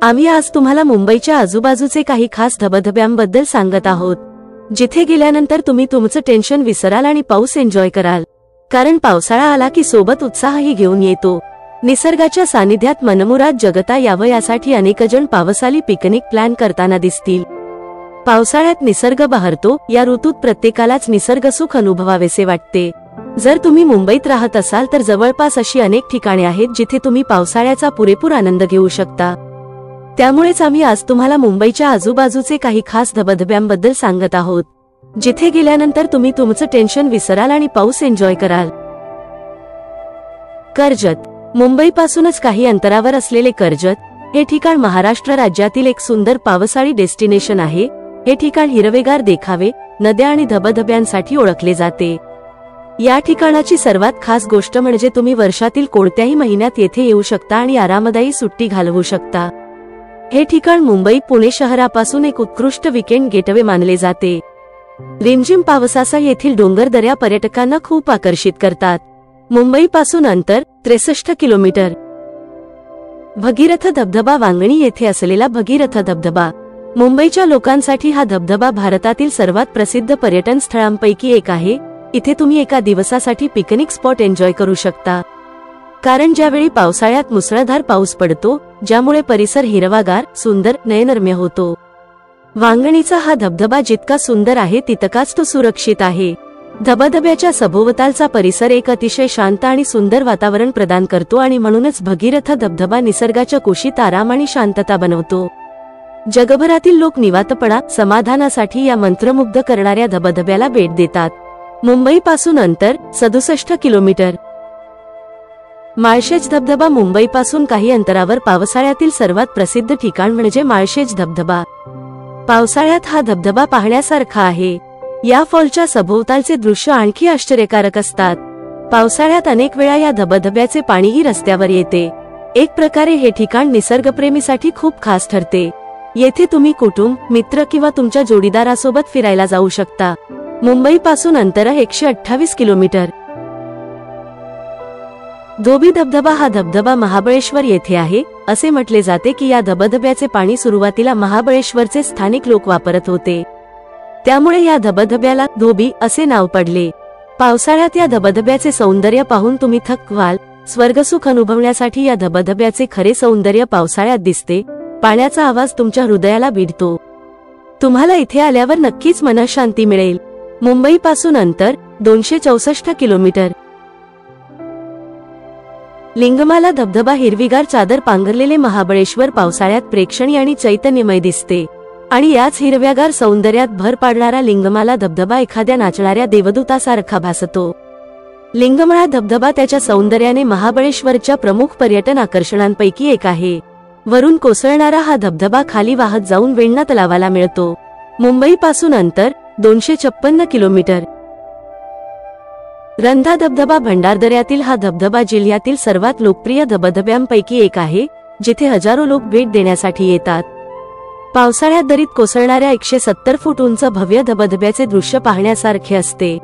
आम्ही आज तुम्हाला मुंबईच्या आजूबाजूचे काही खास धबधब्यांबद्दल सांगत आहोत, जिथे गेल्यानंतर तुम्ही तुमचं टेन्शन विसराल आणि पाऊस एन्जॉय कराल। कारण पावसाळा आला की सोबत उत्साहही घेऊन येतो। निसर्गाच्या सानिध्यात मनमुराद जगता यावं यासाठी अनेक जण पावसाळी पिकनिक प्लॅन करताना दिसतील। पावसाळ्यात निसर्ग बहरतो, या ऋतूत प्रत्येकालाच निसर्गसुख अनुभवावेसे वाटते। जर तुम्ही मुंबईत राहत असाल तर जवळपास अशी अनेक ठिकाणे आहेत जिथे तुम्ही पावसाळ्याचा पुरेपूर आनंद घेऊ शकता। त्यामुळेच आम्ही आज तुम्हाला मुंबईच्या आजूबाजूचे काही खास धबधब्यांबद्दल सांगत आहोत, जिथे गेल्यानंतर तुम्ही तुमचं टेन्शन विसराल आणि पाऊस एन्जॉय कराल। कर्जत। मुंबईपासूनच काही अंतरावर असलेले कर्जत हे ठिकाण महाराष्ट्र राज्यातील एक सुंदर पावसाळी डेस्टिनेशन आहे। हे ठिकाण हिरवेगार देखावे, नद्या आणि धबधब्यांसाठी ओळखले जाते। या ठिकाणाची सर्वात खास गोष्ट म्हणजे तुम्ही वर्षातील कोणत्याही महिन्यात येथे येऊ शकता आणि आरामदायी सुट्टी घालवू शकता। हे ठिकाण मुंबई पुणे शहरापासून एक उत्कृष्ट वीकेंड गेटवे मानले जाते। रिमझिम पावसासह येथील डोंगरदऱ्या पर्यटकांना खूप आकर्षित करतात। मुंबईपासून अंतर 63 किलोमीटर। भगीरथ धबधबा। वांगणी येथे असलेला भगीरथ धबधबा। मुंबईच्या लोकांसाठी हा धबधबा भारतातील सर्वात प्रसिद्ध पर्यटन स्थळांपैकी एक आहे। इथे तुम्ही एका दिवसासाठी पिकनिक स्पॉट एन्जॉय करू शकता। कारण ज्यावेळी पावसाळ्यात मुसळधार पाऊस पडतो, ज्यामुळे परिसर हिरवागार, सुंदर, नयनरम्य होतो। वांगणीचा हा धबधबा जितका सुंदर आहे तितकाच तो सुरक्षित आहे। धबधब्याच्या सभोवतालचा परिसर एक अतिशय शांत आणि सुंदर वातावरण प्रदान करतो आणि म्हणूनच भगीरथ धबधबा निसर्गाच्या कुशीत आराम आणि शांतता बनवतो। जगभरातील लोक निवांतपणा, समाधानासाठी या मंत्रमुग्ध करणाऱ्या धबधब्याला भेट देतात। मुंबईपासून अंतर 67 किलोमीटर। माळशेज धबधबा। मुंबईपासून काही अंतरावर पावसाळ्यातील सर्वात प्रसिद्ध ठिकाण म्हणजे माळशेज धबधबा। पावसाळ्यात हा धबधबा पाहण्यासारखा आहे। या फॉलच्या सभोवतालचे दृश्य आणखी आश्चर्यकारक असतात। पावसाळ्यात अनेक वेळा या धबधब्याचे पाणीही रस्त्यावर येते। एक प्रकारे हे ठिकाण निसर्गप्रेमीसाठी खूप खास ठरते। येथे तुम्ही कुटुंब, मित्र किंवा तुमच्या जोडीदारासोबत फिरायला जाऊ शकता। मुंबईपासून अंतर 128 किलोमीटर। धोबी धबधबा। हा धबधबा महाबळेश्वर येथे आहे। असे म्हटले जाते की या धबधब्याचे पाणी सुरुवातीला महाबळेश्वरचे स्थानिक लोक वापरत होते, त्यामुळे या धबधब्याला धोबी असे नाव पडले। पावसाळ्यात या धबधब्याचे सौंदर्य पाहून तुम्ही थक्क व्हाल। स्वर्गसुख अनुभवण्यासाठी या धबधब्याचे खरे सौंदर्य पावसाळ्यात दिसते। पाण्याचा आवाज तुमच्या हृदयाला भिडतो। तुम्हाला इथे आल्यावर नक्कीच मनःशांती मिळेल। मुंबईपासून अंतर 264 किलोमीटर। लिंगमाला धबधबा। हिरवीगार चादर पांघरलेले महाबळेश्वर पावसाळ्यात प्रेक्षणीय आणि चैतन्यमय दिसते आणि याच हिरव्यागार सौंदर्यात भर पाडणारा लिंगमाला धबधबा एखाद्या नाचणाऱ्या देवदूतासारखा भासतो। लिंगमाला धबधबा त्याच्या सौंदर्याने महाबळेश्वरच्या प्रमुख पर्यटन आकर्षणांपैकी एक आहे। वरून कोसळणारा हा धबधबा खाली वाहत जाऊन वेण्णा तलावाला मिळतो। मुंबईपासून अंतर 256 किलोमीटर। रंधा धबधबा। भंडारदऱ्यातील हा धबधबा जिल्ह्यातील सर्वात लोकप्रिय धबधब्यांपैकी एक आहे, जिथे हजारो लोक भेट देण्यासाठी येतात। पावसाळ्यात दरीत कोसळणाऱ्या 170 फूट उंच भव्य धबधब्याचे दृश्य पाहण्यासारखे असते,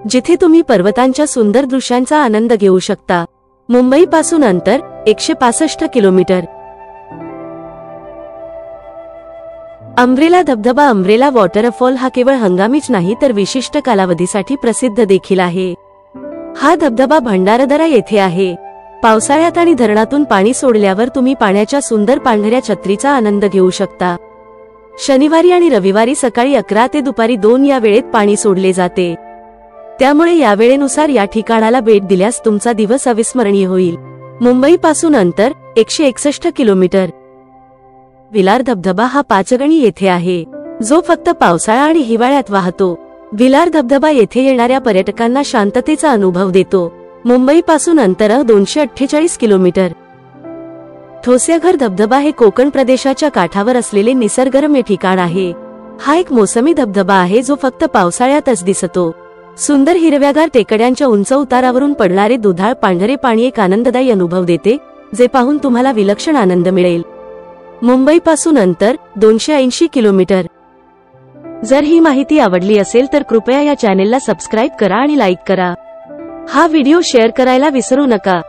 जिथे तुम्ही पर्वतांच्या सुंदर दृश्यांचा आनंद घेऊ शकता। मुंबईपासून अंतर 165 किलोमीटर। अंब्रेला धबधबा। अंब्रेला वॉटरफॉल हा केवळ हंगामीच नाही तर विशिष्ट कालावधीसाठी प्रसिद्ध देखील आहे। हा धबधबा भंडारदरा येथे आहे। पावसाळ्यात आणि धरणातून पाणी सोडल्यावर तुम्ही पाण्याच्या सुंदर पांढऱ्या छत्रीचा आनंद घेऊ शकता। शनिवारी आणि रविवारी सकाळी 11 ते दुपारी 2 या वेळेत पाणी सोडले जाते, त्यामुळे या वेळेनुसार या ठिकाणाला भेट दिल्यास तुमचा दिवस अविस्मरणीय होईल। मुंबईपासून अंतर 161 किलोमीटर। विलार धबधबा। हा पाचगणी येथे आहे, जो फक्त पावसाळा आणि हिवाळ्यात वाहतो। विलार धबधबा येथे येणाऱ्या पर्यटकांना शांततेचा अनुभव देतो। मुंबईपासून अंतर 248 किलोमीटर। ठोसेघर धबधबा। हे कोकण प्रदेशाच्या काठावर असलेले निसर्गरम्य ठिकाण आहे। हा एक मोसमी धबधबा आहे जो फक्त पावसाळ्यातच दिसतो। सुंदर हिरव्यागार टेकड्यांच्या उंच उतारावरून पडणारे दुधाळ पांढरे पाणी एक आनंददायी अनुभव देते, जे पाहून तुम्हाला विलक्षण आनंद मिळेल। मुंबईपासून अंतर 280 किलोमीटर। जर ही माहिती आवडली असेल तर कृपया या चॅनेलला सबस्क्राइब करा आणि लाईक करा। हा व्हिडिओ शेअर करायला विसरू नका।